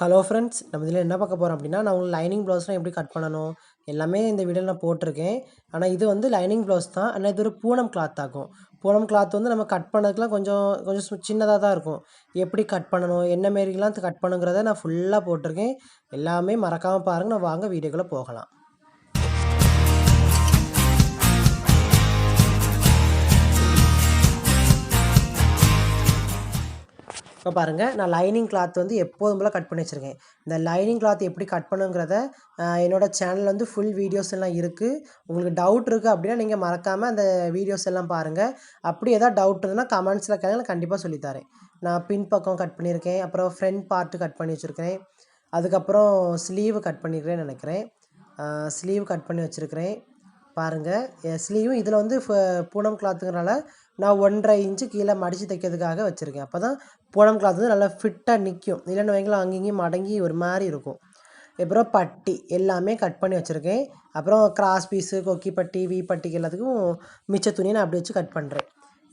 Hello friends, நம்ம இதில் என்ன பார்க்க போகிறோம் அப்படின்னா, நான் உங்களுக்கு லைனிங் ப்ளவுஸ்லாம் எப்படி கட் பண்ணணும் எல்லாமே இந்த வீடியோவில் நான் போட்டிருக்கேன். ஆனால் இது வந்து லைனிங் ப்ளவுஸ் தான். ஆனால் இது ஒரு பூனம் கிளாத் ஆகும். பூனம் கிளாத் வந்து நம்ம கட் பண்ணதுக்குலாம் கொஞ்சம் கொஞ்சம் சின்னதாக தான் இருக்கும். எப்படி கட் பண்ணணும், என்ன மாரிலாம் கட் பண்ணுங்கிறத நான் ஃபுல்லாக போட்டிருக்கேன். எல்லாமே மறக்காமல் பாருங்கள். நான் வாங்க வீடியோக்குள்ளே போகலாம். இப்போ பாருங்கள், நான் லைனிங் கிளாத் வந்து எப்போதும் போல் கட் பண்ணி வச்சுருக்கேன். இந்த லைனிங் கிளாத் எப்படி கட் பண்ணுங்கிறத என்னோடய சேனலில் வந்து ஃபுல் வீடியோஸ் எல்லாம் இருக்குது. உங்களுக்கு டவுட் இருக்குது அப்படின்னா நீங்கள் மறக்காமல் அந்த வீடியோஸ் எல்லாம் பாருங்கள். அப்படி எதாவது டவுட் இருந்ததுன்னா கமெண்ட்ஸில் கேளுங்க, நான் கண்டிப்பாக சொல்லித்தரேன். நான் பின் பக்கம் கட் பண்ணியிருக்கேன், அப்புறம் ஃப்ரண்ட் பார்ட்டு கட் பண்ணி வச்சுருக்கிறேன், அதுக்கப்புறம் ஸ்லீவு கட் பண்ணியிருக்கிறேன்னு நினைக்கிறேன். ஸ்லீவ் கட் பண்ணி வச்சுருக்கிறேன். பாருங்கள், ஸ்லீவும் இதில் வந்து பூனம் கிளாத்துங்கிறனால நான் 1.5 இன்ச்சு கீழே மடித்து தைக்கிறதுக்காக வச்சுருக்கேன். அப்போ தான் பூனம் கிளாத் வந்து நல்லா ஃபிட்டாக நிற்கும். இல்லைன்னு வைங்களேன், அங்கேயும் மடங்கி ஒரு மாதிரி இருக்கும். அப்புறம் பட்டி எல்லாமே கட் பண்ணி வச்சுருக்கேன். அப்புறம் கிராஸ் பீஸு, கொக்கி பட்டி, வி பட்டிக்கு எல்லாத்துக்கும் மிச்ச துணியை நான் அப்படி வச்சு கட் பண்ணுறேன்.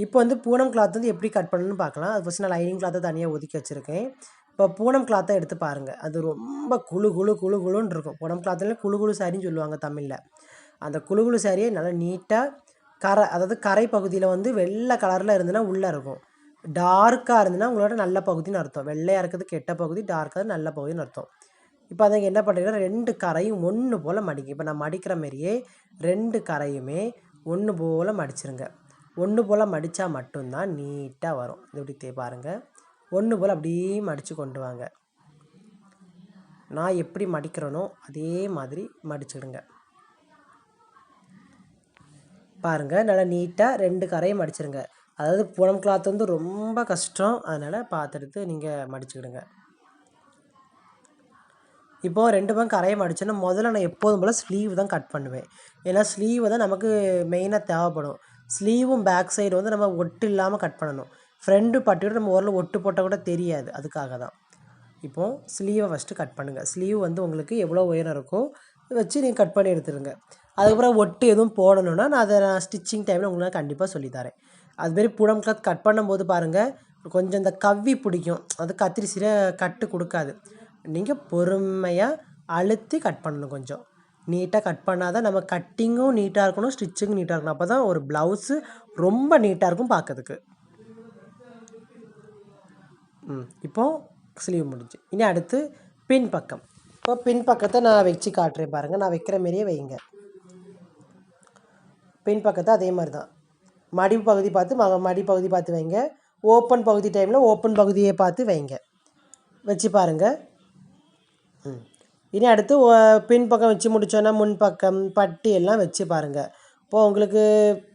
இப்போ வந்து பூனம் கிளாத் வந்து எப்படி கட் பண்ணணும்னு பார்க்கலாம். அது ஃபஸ்ட்டு நான் லைனிங் கிளாத்தை தனியாக ஒதுக்கி வச்சுருக்கேன். இப்போ பூனம் கிளாத்தை எடுத்து பாருங்கள். அது ரொம்ப குழுன்னு இருக்கும். பூனம் கிளாத்தில் குழு சாரின்னு சொல்லுவாங்க தமிழில். அந்த குழு சாரியை நல்லா நீட்டாக அதாவது கரை பகுதியில் வந்து வெள்ளை கலரில் இருந்துன்னா உள்ளே இருக்கும். டார்க்காக இருந்துன்னா உங்களோட நல்ல பகுதின்னு அர்த்தம். வெள்ளையாக இருக்கிறது கெட்ட பகுதி, டார்க்காக நல்ல பகுதின்னு அர்த்தம். இப்போ அதை என்ன பண்ணுறீங்கன்னா 2 கரையும் ஒன்று போல் மடிங்க. இப்போ நான் மடிக்கிற மாரியே 2 கரையுமே ஒன்று போல் மடிச்சிருங்க. ஒன்று போல் மடித்தா மட்டும்தான் நீட்டாக வரும். இது இப்படி பாருங்கள், ஒன்று போல் அப்படியே மடித்து கொண்டு வாங்க. நான் எப்படி மடிக்கிறேனோ அதே மாதிரி மடிச்சிடுங்க. பாருங்கள், நல்லா நீட்டாக 2 கரையும் மடிச்சிருங்க. அதாவது பூனம் கிளாத் வந்து ரொம்ப கஷ்டம், அதனால் பார்த்துடுத்து நீங்கள் மடிச்சுக்கிடுங்க. இப்போது 2 பக்கம் கரையை மடிச்சோன்னா முதல்ல நான் எப்போதும் போல் ஸ்லீவ் தான் கட் பண்ணுவேன். ஏன்னா ஸ்லீவ் தான் நமக்கு மெயினாக தேவைப்படும். ஸ்லீவும் பேக் சைடு வந்து நம்ம ஒட்டு இல்லாமல் கட் பண்ணணும். ஃப்ரண்ட்டு பட்டியோட நம்ம ஓரில் ஒட்டு போட்டால் கூட தெரியாது, அதுக்காக தான். இப்போது ஸ்லீவை ஃபஸ்ட்டு கட் பண்ணுங்கள். ஸ்லீவ் வந்து உங்களுக்கு எவ்வளோ உயரம் இருக்கோ வச்சு நீங்கள் கட் பண்ணி எடுத்துடுங்க. அதுக்கப்புறம் ஒட்டு எதுவும் போடணுன்னா நான் ஸ்டிச்சிங் டைமில் உங்களுக்கு கண்டிப்பாக சொல்லித்தரேன். அதுமாரி பூனம் கிளாத் கட் பண்ணும்போது பாருங்கள், கொஞ்சம் இந்த கவ்வி பிடிக்கும், அது கத்திரி சீரை கட்டு கொடுக்காது. நீங்கள் பொறுமையாக அழுத்தி கட் பண்ணணும். கொஞ்சம் நீட்டாக கட் பண்ணால் தான் நம்ம கட்டிங்கும் நீட்டாக இருக்கணும், ஸ்டிச்சிங்கும் நீட்டாக இருக்கணும். அப்போ தான் ஒரு ப்ளவுஸு ரொம்ப நீட்டாக இருக்கும் பார்க்கறதுக்கு. இப்போது ஸ்லீவ் முடிஞ்சு. இனி அடுத்து பின் பக்கம். இப்போ பின் பக்கத்தை நான் வச்சு காட்டுறேன் பாருங்கள். நான் வைக்கிற மாரியே வைங்க. பின் பக்கத்தை அதே மாதிரி தான் மடிப்பு பகுதி பார்த்து மடி பகுதி பார்த்து வைங்க. ஓப்பன் பகுதி டைமில் ஓப்பன் பகுதியை பார்த்து வைங்க. வச்சு பாருங்கள். இனி அடுத்து பின் பக்கம் வச்சு முடித்தோன்னா முன்பக்கம் பட்டி எல்லாம் வச்சு பாருங்கள். இப்போது உங்களுக்கு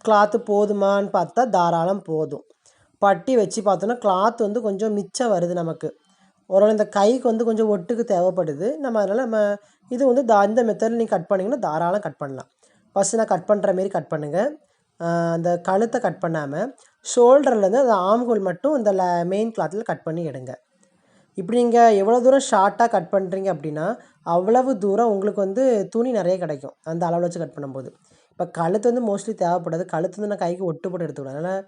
கிளாத்து போதுமான்னு பார்த்தா தாராளம் போதும். பட்டி வச்சு பார்த்தோன்னா கிளாத் வந்து கொஞ்சம் மிச்சம் வருது நமக்கு. ஓரளவு இந்த கைக்கு வந்து கொஞ்சம் ஒட்டுக்கு தேவைப்படுது. அதனால் இது வந்து இந்த மெத்தடில் நீங்கள் கட் பண்ணிங்கன்னா தாராளம் கட் பண்ணலாம். ஃபஸ்ட்டு நான் கட் பண்ணுற மாரி கட் பண்ணுங்கள். அந்த கழுத்தை கட் பண்ணாமல் ஷோல்டர்லேருந்து அந்த ஆம்ஹோல் மட்டும் இந்த மெயின் கிளாத்தில் கட் பண்ணி எடுங்க. இப்படி நீங்கள் எவ்வளோ தூரம் ஷார்ட்டாக கட் பண்ணுறீங்க அப்படின்னா அவ்வளவு தூரம் உங்களுக்கு வந்து துணி நிறைய கிடைக்கும் அந்த அளவில் வச்சு கட் பண்ணும்போது. இப்போ கழுத்து வந்து மோஸ்ட்லி தேவைப்படாது. கழுத்து வந்து நான் கைக்கு ஒட்டு போட்டு எடுத்துக்கிடுவேன். அதனால்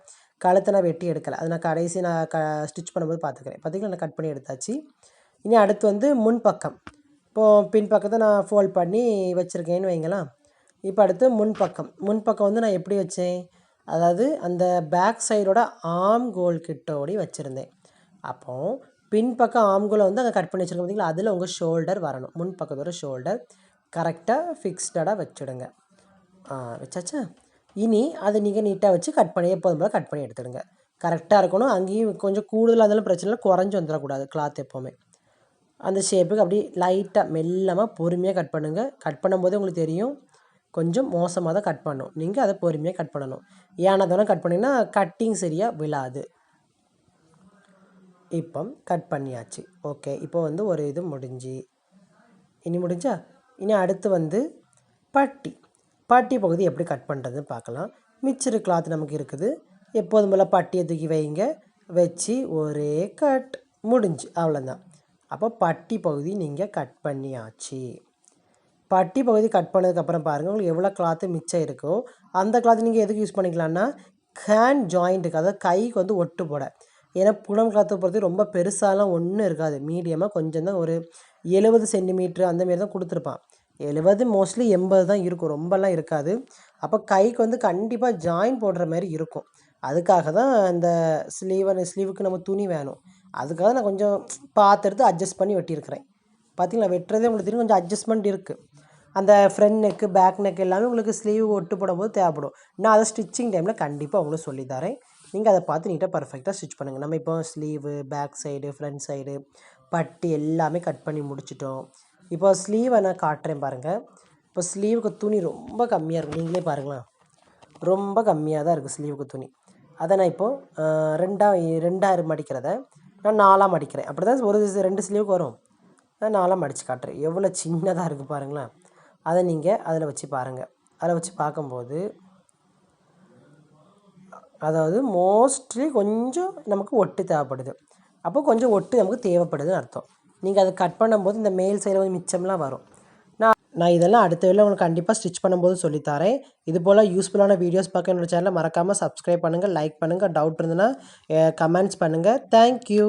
கழுத்தை நான் வெட்டி எடுக்கலை. அது நான் கடைசி ஸ்டிச் பண்ணும்போது பார்த்துக்கிறேன். பார்த்திங்கன்னா நான் கட் பண்ணி எடுத்தாச்சு. இனி அடுத்து வந்து முன்பக்கம். இப்போது பின் பக்கத்தை நான் ஃபோல்ட் பண்ணி வச்சுருக்கேன்னு வைங்களேன். இப்போ அடுத்து முன்பக்கம் வந்து நான் எப்படி வச்சேன், அதாவது அந்த பேக் சைடோட ஆம் கோல் கிட்டோடி வச்சுருந்தேன். அப்போது பின்பக்கம் ஆம்கோலை வந்து அங்கே கட் பண்ணி வச்சுருக்கோம் பார்த்திங்களா, அதில் உங்கள் ஷோல்டர் வரணும். முன்பக்கத்தோட ஷோல்டர் கரெக்டாக ஃபிக்ஸ்டாக வச்சுடுங்க. வச்சாச்சா? இனி அதை நீங்கள் நீட்டாக வச்சு கட் பண்ணி எப்போதும் போல் கட் பண்ணி எடுத்துடுங்க. கரெக்டாக இருக்கணும். அங்கேயும் கொஞ்சம் கூடுதலாக இருந்தாலும் பிரச்சனை இல்லை, குறைஞ்சி வந்துடக்கூடாது கிளாத் எப்போவுமே. அந்த ஷேப்புக்கு அப்படி லைட்டாக மெல்லமாக பொறுமையாக கட் பண்ணுங்கள். கட் பண்ணும்போதே உங்களுக்கு தெரியும் கொஞ்சம் மோசமாக தான் கட் பண்ணணும். நீங்கள் அதை பொறுமையாக கட் பண்ணணும். ஏன்னா கட் பண்ணிங்கன்னா கட்டிங் சரியாக விழாது. இப்போ கட் பண்ணியாச்சு. ஓகே, இப்போ வந்து ஒரு இது முடிஞ்சா இனி அடுத்து வந்து பட்டி பகுதி எப்படி கட் பண்ணுறதுன்னு பார்க்கலாம். மிச்சரு கிளாத் நமக்கு இருக்குது. எப்போதும் போல் பட்டியை தூக்கி வைங்க. வச்சு ஒரே கட் முடிஞ்சு, அவ்வளோதான். அப்போ பட்டி பகுதி நீங்கள் கட் பண்ணியாச்சு. பட்டி பகுதி கட் பண்ணதுக்கப்புறம் பாருங்கள், உங்களுக்கு எவ்வளோ கிளாத்து மிச்சம் இருக்கோ அந்த கிளாத்து நீங்கள் எதுக்கு யூஸ் பண்ணிக்கலான்னா ஹேண்ட் ஜாயிண்ட்டுக்கு, அதாவது கைக்கு வந்து ஒட்டு போட. ஏன்னா பூனம் கிளாத்தை பொறுத்து ரொம்ப பெருசாலாம் ஒன்றும் இருக்காது, மீடியமாக கொஞ்சம் தான், ஒரு 70 சென்டிமீட்ரு அந்தமாரி தான் கொடுத்துருப்பான். 70 மோஸ்ட்லி 80 தான் இருக்கும், ரொம்பலாம் இருக்காது. அப்போ கைக்கு வந்து கண்டிப்பாக ஜாயின் போடுற மாதிரி இருக்கும். அதுக்காக தான் இந்த ஸ்லீவுக்கு நம்ம துணி வேணும். அதுக்காக நான் கொஞ்சம் பார்த்து அட்ஜஸ்ட் பண்ணி வெட்டியிருக்கிறேன். பார்த்தீங்களா, வெட்டுறதே உங்களுக்கு தெரியும், கொஞ்சம் அட்ஜஸ்ட்மெண்ட் இருக்குது. அந்த ஃப்ரண்ட் நெக்கு, பேக் நெக் எல்லாமே உங்களுக்கு ஸ்லீவ் ஒட்டு போடும்போது தேவைப்படும். நான் அதை ஸ்டிச்சிங் டைமில் கண்டிப்பாக உங்களுக்கு சொல்லித்தரேன். நீங்கள் அதை பார்த்து நீட்டாக பர்ஃபெக்டாக ஸ்டிச் பண்ணுங்கள். நம்ம இப்போ sleeve, back side, front side, பட்டி எல்லாமே கட் பண்ணி முடிச்சிட்டோம். இப்போ ஸ்லீவை நான் காட்டுறேன் பாருங்கள். இப்போ ஸ்லீவுக்கு துணி ரொம்ப கம்மியாக இருக்குது, நீங்களே பாருங்களேன். ரொம்ப கம்மியாக தான் இருக்குது ஸ்லீவுக்கு துணி. அதை நான் இப்போது ரெண்டாக மடிக்கிறத நான் 4ஆக மடிக்கிறேன். அப்படி தான் ஒரு 2 ஸ்லீவுக்கு வரும். நான் 4ஆக மடித்து காட்டுறேன். எவ்வளோ சின்னதாக இருக்குது பாருங்களேன். அதை நீங்கள் அதில் வச்சு பாருங்கள். அதில் வச்சு பார்க்கும்போது அதாவது மோஸ்ட்லி கொஞ்சம் நமக்கு ஒட்டு தேவைப்படுது. அப்போ கொஞ்சம் ஒட்டு நமக்கு தேவைப்படுதுன்னு அர்த்தம். நீங்கள் அதை கட் பண்ணும்போது இந்த மேல் சைடில் கொஞ்சம் மிச்சம்லாம் வரும். நான் இதெல்லாம் அடுத்த வேலை உங்களுக்கு கண்டிப்பாக ஸ்டிச் பண்ணும்போது சொல்லித்தரேன். இது போல் யூஸ்ஃபுல்லான வீடியோஸ் பார்க்க என்னோடய சேனலை மறக்காமல் சப்ஸ்கிரைப் பண்ணுங்கள், லைக் பண்ணுங்கள். டவுட் இருந்ததுன்னா கமெண்ட்ஸ் பண்ணுங்கள். தேங்க்யூ.